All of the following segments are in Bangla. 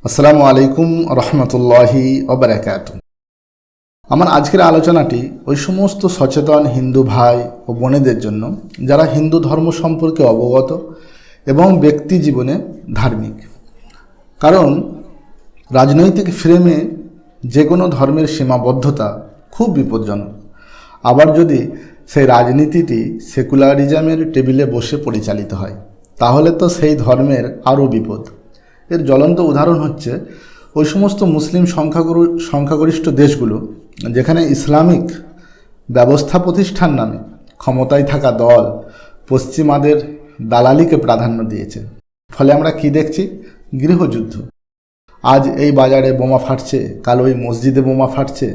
আসসালামু আলাইকুম রহমতুল্লাহি ওবারাকাতু। আমার আজকের আলোচনাটি ওই সমস্ত সচেতন হিন্দু ভাই ও বোনেদের জন্য যারা হিন্দু ধর্ম সম্পর্কে অবগত এবং ব্যক্তি জীবনে ধার্মিক। কারণ রাজনৈতিক ফ্রেমে যে কোনো ধর্মের সীমাবদ্ধতা খুব বিপজ্জনক। আবার যদি সেই রাজনীতিটি সেকুলারিজমের টেবিলে বসে পরিচালিত হয় তাহলে তো সেই ধর্মের আরও বিপদ। এর জ্বলন্ত উদাহরণ হচ্ছে ওই সমস্ত মুসলিম সংখ্যাগরিষ্ঠ দেশগুলো যেখানে ইসলামিক ব্যবস্থা প্রতিষ্ঠান নামে ক্ষমতায় থাকা দল পশ্চিমাদের দালালিকে প্রাধান্য দিয়েছে। ফলে আমরা কি দেখছি? গৃহযুদ্ধ। আজ এই বাজারে বোমা ফাটছে, কাল ওই মসজিদে বোমা ফাটছে,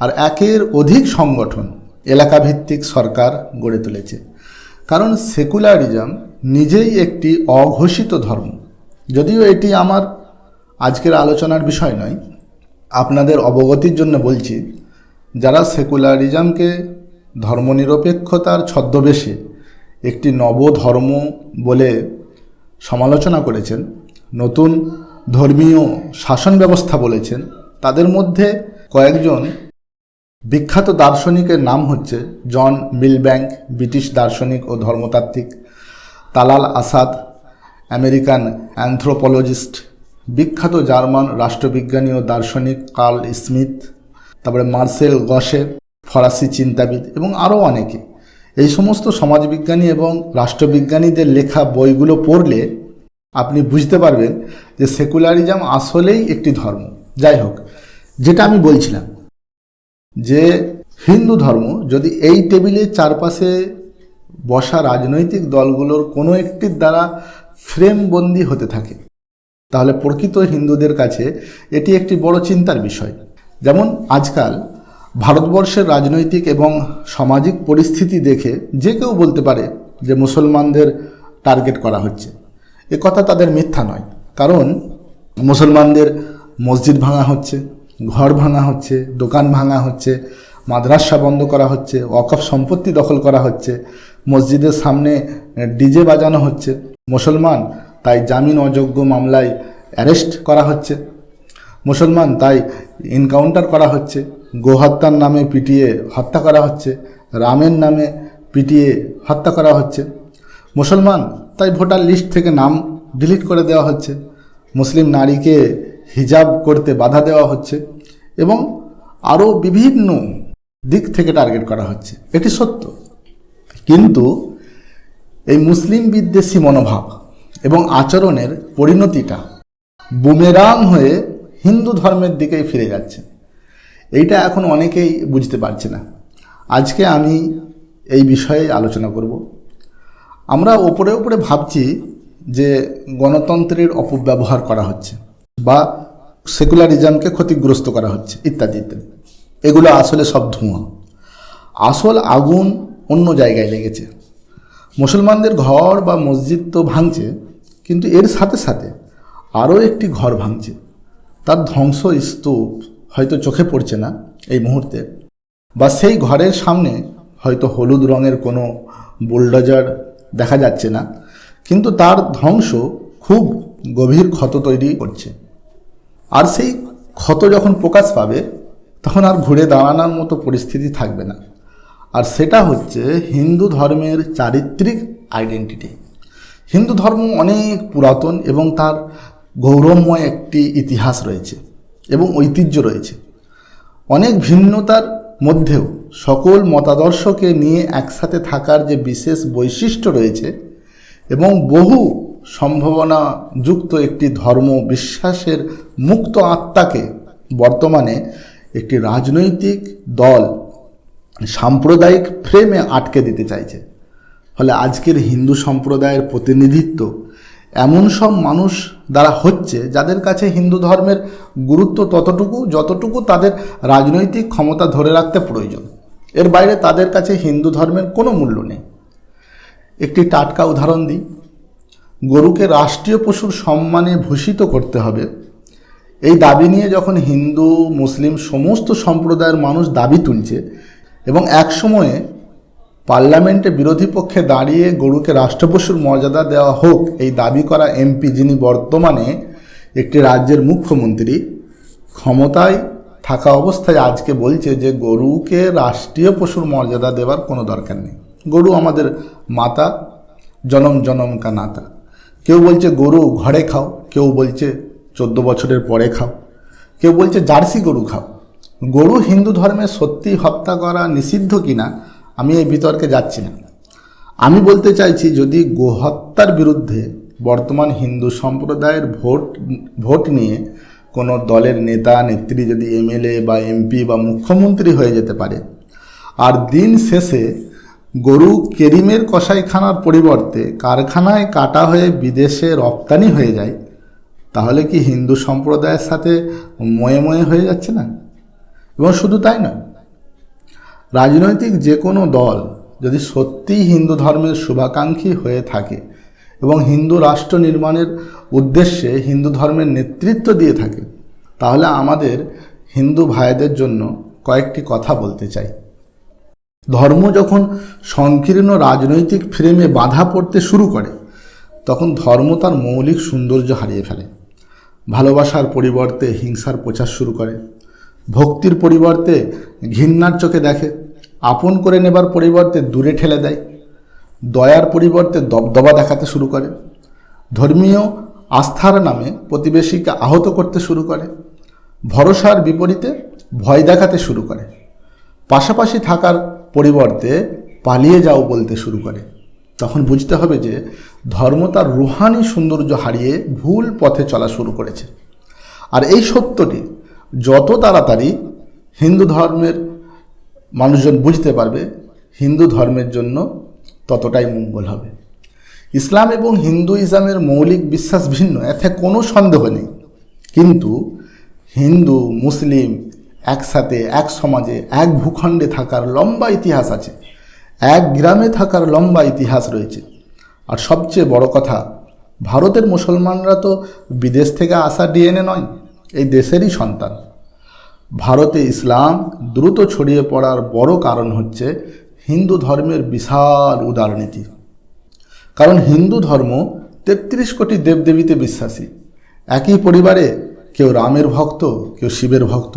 আর একের অধিক সংগঠন এলাকাভিত্তিক সরকার গড়ে তুলেছে। কারণ সেকুলারিজম নিজেই একটি অঘোষিত ধর্ম। যদিও এটি আমার আজকের আলোচনার বিষয় নয়, আপনাদের অবগতির জন্য বলছি, যারা সেকুলারিজমকে ধর্মনিরপেক্ষতার ছদ্মবেশে একটি নবধর্ম বলে সমালোচনা করেছেন, নতুন ধর্মীয় শাসন ব্যবস্থা বলেছেন, তাদের মধ্যে কয়েকজন বিখ্যাত দার্শনিকের নাম হচ্ছে জন মিলব্যাংক, ব্রিটিশ দার্শনিক ও ধর্মতাত্ত্বিক; তালাল আসাদ, আমেরিকান অ্যানথ্রোপোলজিস্ট; বিখ্যাত জার্মান রাষ্ট্রবিজ্ঞানী ও দার্শনিক কার্ল স্মিথ; তারপরে মার্সেল গসে, ফরাসি চিন্তাবিদ, এবং আরও অনেকে। এই সমস্ত সমাজবিজ্ঞানী এবং রাষ্ট্রবিজ্ঞানীদের লেখা বইগুলো পড়লে আপনি বুঝতে পারবেন যে সেকুলারিজম আসলেই একটি ধর্ম। যাই হোক, যেটা আমি বলছিলাম যে হিন্দু ধর্ম যদি এই টেবিলের চারপাশে বসা রাজনৈতিক দলগুলোর কোনো একটির দ্বারা ফ্রেমবন্দি হতে থাকে তাহলে প্রকৃত হিন্দুদের কাছে এটি একটি বড় চিন্তার বিষয়। যেমন আজকাল ভারতবর্ষের রাজনৈতিক এবং সামাজিক পরিস্থিতি দেখে যে কেউ বলতে পারে যে মুসলমানদের টার্গেট করা হচ্ছে। এ কথা তাদের মিথ্যা নয়। কারণ মুসলমানদের মসজিদ ভাঙা হচ্ছে, ঘর ভাঙা হচ্ছে, দোকান ভাঙা হচ্ছে, মাদ্রাসা বন্ধ করা হচ্ছে, ওয়াকফ সম্পত্তি দখল করা হচ্ছে, মসজিদের সামনে ডিজে বাজানো হচ্ছে। মুসলমান তাই জামিন অযোগ্য মামলায় অ্যারেস্ট করা হচ্ছে, মুসলমান তাই এনকাউন্টার করা হচ্ছে, গোহত্যার নামে পিটিয়ে হত্যা করা হচ্ছে, রামের নামে পিটিয়ে হত্যা করা হচ্ছে, মুসলমান তাই ভোটার লিস্ট থেকে নাম ডিলিট করে দেওয়া হচ্ছে, মুসলিম নারীকে হিজাব করতে বাধা দেওয়া হচ্ছে, এবং আরও বিভিন্ন দিক থেকে টার্গেট করা হচ্ছে। এটি সত্য। কিন্তু এই মুসলিম বিদ্বেষী মনোভাব এবং আচরণের পরিণতিটা বুমেরাং হয়ে হিন্দু ধর্মের দিকেই ফিরে যাচ্ছে। এইটা এখন অনেকেই বুঝতে পারছে না। আজকে আমি এই বিষয়ে আলোচনা করব। আমরা ওপরে ওপরে ভাবছি যে গণতন্ত্রের অপব্যবহার করা হচ্ছে বা সেকুলারিজমকে ক্ষতিগ্রস্ত করা হচ্ছে ইত্যাদি ইত্যাদি। এগুলো আসলে সব ধোঁয়া। আসল আগুন অন্য জায়গায় লেগেছে। মুসলমানদের ঘর বা মসজিদ তো ভাঙছে, কিন্তু এর সাথে সাথে আরও একটি ঘর ভাঙছে। তার ধ্বংস স্তূপ হয়তো চোখে পড়ছে না এই মুহূর্তে, বা সেই ঘরের সামনে হয়তো হলুদ রঙের কোনো বুলডোজার দেখা যাচ্ছে না, কিন্তু তার ধ্বংস খুব গভীর ক্ষত তৈরি করছে। আর সেই ক্ষত যখন প্রকাশ পাবে তখন আর ঘুরে দাঁড়ানোর মতো পরিস্থিতি থাকবে না। আর সেটা হচ্ছে হিন্দু ধর্মের চারিত্রিক আইডেন্টিটি। হিন্দু ধর্ম অনেক পুরাতন এবং তার গৌরবময় একটি ইতিহাস রয়েছে এবং ঐতিহ্য রয়েছে। অনেক ভিন্নতার মধ্যেও সকল মতাদর্শকে নিয়ে একসাথে থাকার যে বিশেষ বৈশিষ্ট্য রয়েছে এবং বহু সম্ভাবনাযুক্ত একটি ধর্ম বিশ্বাসের মুক্ত আত্মাকে বর্তমানে একটি রাজনৈতিক দল সাম্প্রদায়িক ফ্রেমে আটকে দিতে চাইছে। ফলে আজকের হিন্দু সম্প্রদায়ের প্রতিনিধিত্ব এমন সব মানুষ দ্বারা হচ্ছে যাদের কাছে হিন্দু ধর্মের গুরুত্ব ততটুকু যতটুকু তাদের রাজনৈতিক ক্ষমতা ধরে রাখতে প্রয়োজন। এর বাইরে তাদের কাছে হিন্দু ধর্মের কোনো মূল্য নেই। একটি টাটকা উদাহরণ দিই। গরুকে রাষ্ট্রীয় পশুর সম্মানে ভূষিত করতে হবে, এই দাবি নিয়ে যখন হিন্দু মুসলিম সমস্ত সম্প্রদায়ের মানুষ দাবি তুলছে এবং এক সময়ে পার্লামেন্টে বিরোধী পক্ষে দাঁড়িয়ে গরুকে রাষ্ট্রপশুর মর্যাদা দেওয়া হোক এই দাবি করা এমপি, যিনি বর্তমানে একটি রাজ্যের মুখ্যমন্ত্রী ক্ষমতায় থাকা অবস্থায় আজকে বলছে যে গরুকে রাষ্ট্রীয় পশুর মর্যাদা দেওয়ার কোনো দরকার নেই, গরু আমাদের মাতা, জনম জনম কা নাতা। কেউ বলছে গরু ঘরে খাও, কেউ বলছে 14 বছরের পরে খাও, কেউ বলছে জার্সি গরু খাও। গরু হিন্দু ধর্মে সত্যি হত্যা করা নিষিদ্ধ কিনা আমি এই বিতর্কে যাচ্ছি না। আমি বলতে চাইছি, যদি গোহত্যার বিরুদ্ধে বর্তমান হিন্দু সম্প্রদায়ের ভোট নিয়ে কোনো দলের নেতা নেত্রী যদি এমএলএ বা এমপি বা মুখ্যমন্ত্রী হয়ে যেতে পারে, আর দিন শেষে গরু কেরিমের কসাইখানার পরিবর্তে কারখানায় কাটা হয়ে বিদেশে রপ্তানি হয়ে যায়, তাহলে কি হিন্দু সম্প্রদায়ের সাথে ময়ে ময়ে হয়ে যাচ্ছে না? এবং শুধু তাই নয়, রাজনৈতিক যে কোনো দল যদি সত্যিই হিন্দু ধর্মের শুভাকাঙ্ক্ষী হয়ে থাকে এবং হিন্দু রাষ্ট্র নির্মাণের উদ্দেশ্যে হিন্দু ধর্মের নেতৃত্ব দিয়ে থাকে, তাহলে আমাদের হিন্দু ভাইদের জন্য কয়েকটি কথা বলতে চাই। ধর্ম যখন সংকীর্ণ রাজনৈতিক ফ্রেমে বাধা পড়তে শুরু করে, তখন ধর্ম তার মৌলিক সৌন্দর্য হারিয়ে ফেলে। ভালোবাসার পরিবর্তে হিংসার প্রচার শুরু করে, ভক্তির পরিবর্তে ঘৃণার চোখে দেখে, আপন করে নেবার পরিবর্তে দূরে ঠেলে দেয়, দয়ার পরিবর্তে দবদবা দেখাতে শুরু করে, ধর্মীয় আস্থার নামে প্রতিবেশীকে আহত করতে শুরু করে, ভরসার বিপরীতে ভয় দেখাতে শুরু করে, পাশাপাশি থাকার পরিবর্তে পালিয়ে যাও বলতে শুরু করে। তখন বুঝতে হবে যে ধর্ম তার রুহানি সৌন্দর্য হারিয়ে ভুল পথে চলা শুরু করেছে। আর এই সত্যটি যত তাড়াতাড়ি হিন্দু ধর্মের মানুষজন বুঝতে পারবে, হিন্দু ধর্মের জন্য ততটাই মঙ্গল হবে। ইসলাম এবং হিন্দুইজমের মৌলিক বিশ্বাস ভিন্ন, এতে কোনো সন্দেহ নেই, কিন্তু হিন্দু মুসলিম একসাথে এক সমাজে এক ভূখণ্ডে থাকার লম্বা ইতিহাস আছে, এক গ্রামে থাকার লম্বা ইতিহাস রয়েছে। আর সবচেয়ে বড় কথা, ভারতের মুসলমানরা তো বিদেশ থেকে আসা ডিএনএ নয়, এই দেশেরই সন্তান। ভারতে ইসলাম দ্রুত ছড়িয়ে পড়ার বড় কারণ হচ্ছে হিন্দু ধর্মের বিশাল উদারনীতি। কারণ হিন্দু ধর্ম 33 কোটি দেবদেবীতে বিশ্বাসী। একই পরিবারে কেউ রামের ভক্ত, কেউ শিবের ভক্ত,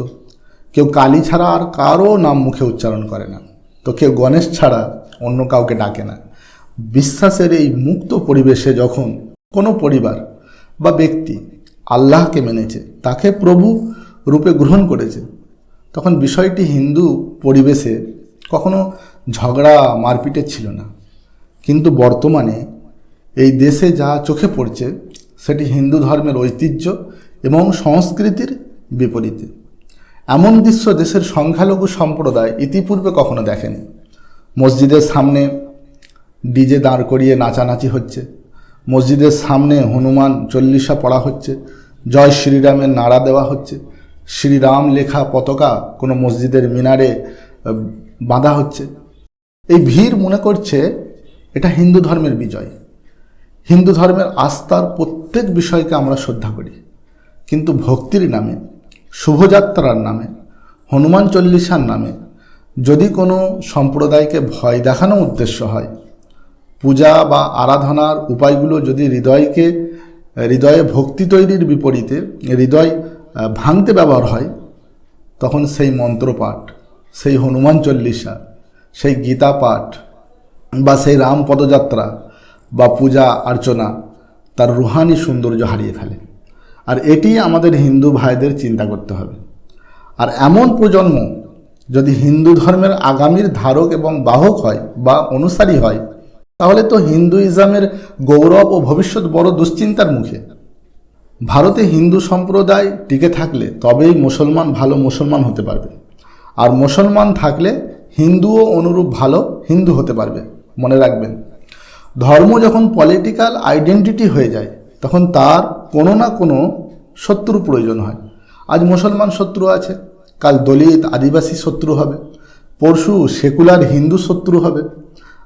কেউ কালী ছাড়া আর কারও নাম মুখে উচ্চারণ করে না, তো কেউ গণেশ ছাড়া অন্য কাউকে ডাকে না। বিশ্বাসের এই মুক্ত পরিবেশে যখন কোনো পরিবার বা ব্যক্তি আল্লাহকে মেনেছে, তাকে প্রভু রূপে গ্রহণ করেছে, তখন বিষয়টি হিন্দু পরিবেশে কখনো ঝগড়া মারপিটের ছিল না। কিন্তু বর্তমানে এই দেশে যা চোখে পড়ছে, সেটি হিন্দু ধর্মের ঐতিহ্য এবং সংস্কৃতির বিপরীতে। এমন দৃশ্য দেশের সংখ্যালঘু সম্প্রদায় ইতিপূর্বে কখনো দেখেনি। মসজিদের সামনে ডিজে দাঁড় করিয়ে নাচানাচি হচ্ছে, মসজিদের সামনে হনুমান চল্লিশা পড়া হচ্ছে, জয় শ্রীরামের নাড়া দেওয়া হচ্ছে, শ্রীরাম লেখা পতাকা কোনো মসজিদের মিনারে বাঁধা হচ্ছে। এই ভিড় মনে করছে এটা হিন্দু ধর্মের বিজয়। হিন্দু ধর্মের আস্থার প্রত্যেক বিষয়কে আমরা শ্রদ্ধা করি, কিন্তু ভক্তির নামে, শুভযাত্রার নামে, হনুমান চল্লিশার নামে যদি কোনো সম্প্রদায়কে ভয় দেখানো উদ্দেশ্য হয়, পূজা বা আরাধনার উপায়গুলো যদি হৃদয়ে ভক্তি তৈরির বিপরীতে হৃদয় ভাঙতে ব্যবহার হয়, তখন সেই মন্ত্রপাঠ, সেই হনুমান চল্লিশা, সেই গীতা পাঠ বা সেই রাম পদযাত্রা বা পূজা অর্চনা তার রুহানি সৌন্দর্য হারিয়ে ফেলে। আর এটি আমাদের হিন্দু ভাইদের চিন্তা করতে হবে। আর এমন প্রজন্ম যদি হিন্দু ধর্মের আগামীর ধারক এবং বাহক হয় বা অনুসারী হয়, তাহলে তো হিন্দুইজমের গৌরব ও ভবিষ্যৎ বড় দুশ্চিন্তার মুখে। ভারতে হিন্দু সম্প্রদায় টিকে থাকলে তবেই মুসলমান ভালো মুসলমান হতে পারবে, আর মুসলমান থাকলে হিন্দুও অনুরূপ ভালো হিন্দু হতে পারবে। মনে রাখবেন, ধর্ম যখন পলিটিক্যাল আইডেন্টিটি হয়ে যায়, তখন তার কোনো না কোনো শত্রু প্রয়োজন হয়। আজ মুসলমান শত্রু আছে, কাল দলিত আদিবাসী শত্রু হবে, পরশু সেকুলার হিন্দু শত্রু হবে।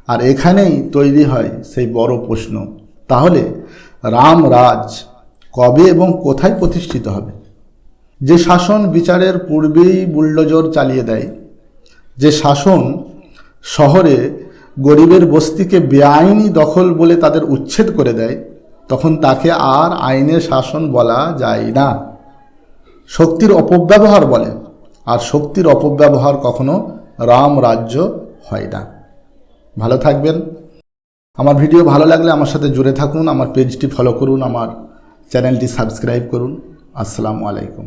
আর এখানেই তৈরি হয় সেই বড় প্রশ্ন, তাহলে রাম রাজ কবে এবং কোথায় প্রতিষ্ঠিত হবে? যে শাসন বিচারের পূর্বেই বুলডোজার চালিয়ে দেয়, যে শাসন শহরে গরিবের বস্তিকে বেআইনি দখল বলে তাদের উচ্ছেদ করে দেয়, তখন তাকে আর আইনের শাসন বলা যায় না, শক্তির অপব্যবহার বলে। আর শক্তির অপব্যবহার কখনো রাম রাজ্য হয় না। ভালো থাকবেন। আমার ভিডিও ভালো লাগলে আমার সাথে জুড়ে থাকুন, আমার পেজটি ফলো করুন, আমার চ্যানেলটি সাবস্ক্রাইব করুন। আসসালামু আলাইকুম।